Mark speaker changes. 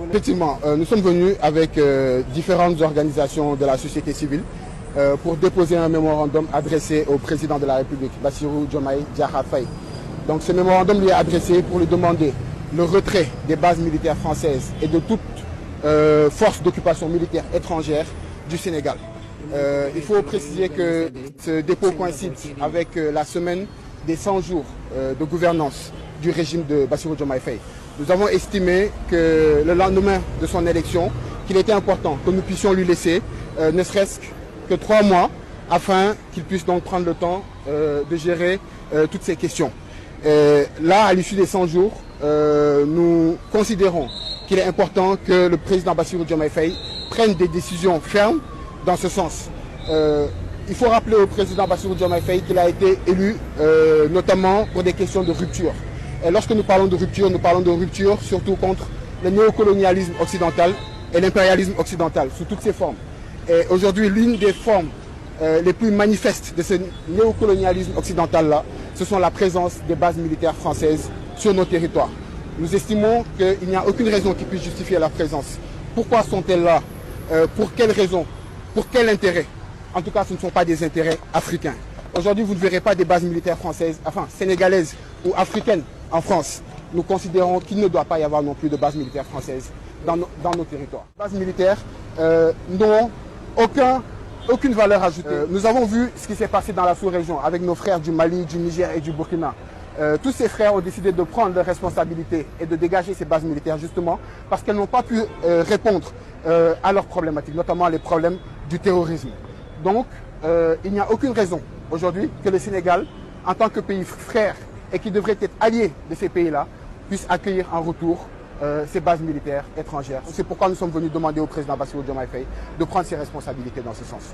Speaker 1: Effectivement, nous sommes venus avec différentes organisations de la société civile pour déposer un mémorandum adressé au président de la République, Bassirou Diomaye Diakhar Faye. Donc ce mémorandum lui est adressé pour lui demander le retrait des bases militaires françaises et de toute force d'occupation militaire étrangère du Sénégal. Il faut préciser que ce dépôt coïncide avec la semaine des 100 jours de gouvernance du régime de Bassirou Diomaye Faye. Nous avons estimé que le lendemain de son élection, qu'il était important que nous puissions lui laisser ne serait-ce que 3 mois afin qu'il puisse donc prendre le temps de gérer toutes ces questions. Là, à l'issue des 100 jours, nous considérons qu'il est important que le président Bassirou Diomaye Faye prenne des décisions fermes dans ce sens. Il faut rappeler au président Bassirou Diomaye Faye qu'il a été élu notamment pour des questions de rupture. Et lorsque nous parlons de rupture surtout contre le néocolonialisme occidental et l'impérialisme occidental sous toutes ses formes. Et aujourd'hui, l'une des formes les plus manifestes de ce néocolonialisme occidental-là, ce sont la présence des bases militaires françaises sur nos territoires. Nous estimons qu'il n'y a aucune raison qui puisse justifier leur présence. Pourquoi sont-elles là? Pour quelles raisons? Pour quel intérêt? En tout cas, ce ne sont pas des intérêts africains. Aujourd'hui, vous ne verrez pas des bases militaires françaises, enfin sénégalaises ou africaines en France. Nous considérons qu'il ne doit pas y avoir non plus de bases militaires françaises dans nos territoires. Les bases militaires n'ont aucune valeur ajoutée. Nous avons vu ce qui s'est passé dans la sous-région avec nos frères du Mali, du Niger et du Burkina. Tous ces frères ont décidé de prendre leurs responsabilités et de dégager ces bases militaires justement parce qu'elles n'ont pas pu répondre à leurs problématiques, notamment les problèmes du terrorisme. Donc, il n'y a aucune raison aujourd'hui que le Sénégal, en tant que pays frère et qui devrait être allié de ces pays-là, puisse accueillir en retour ces bases militaires étrangères. C'est pourquoi nous sommes venus demander au président Bassirou Diomaye Faye de prendre ses responsabilités dans ce sens.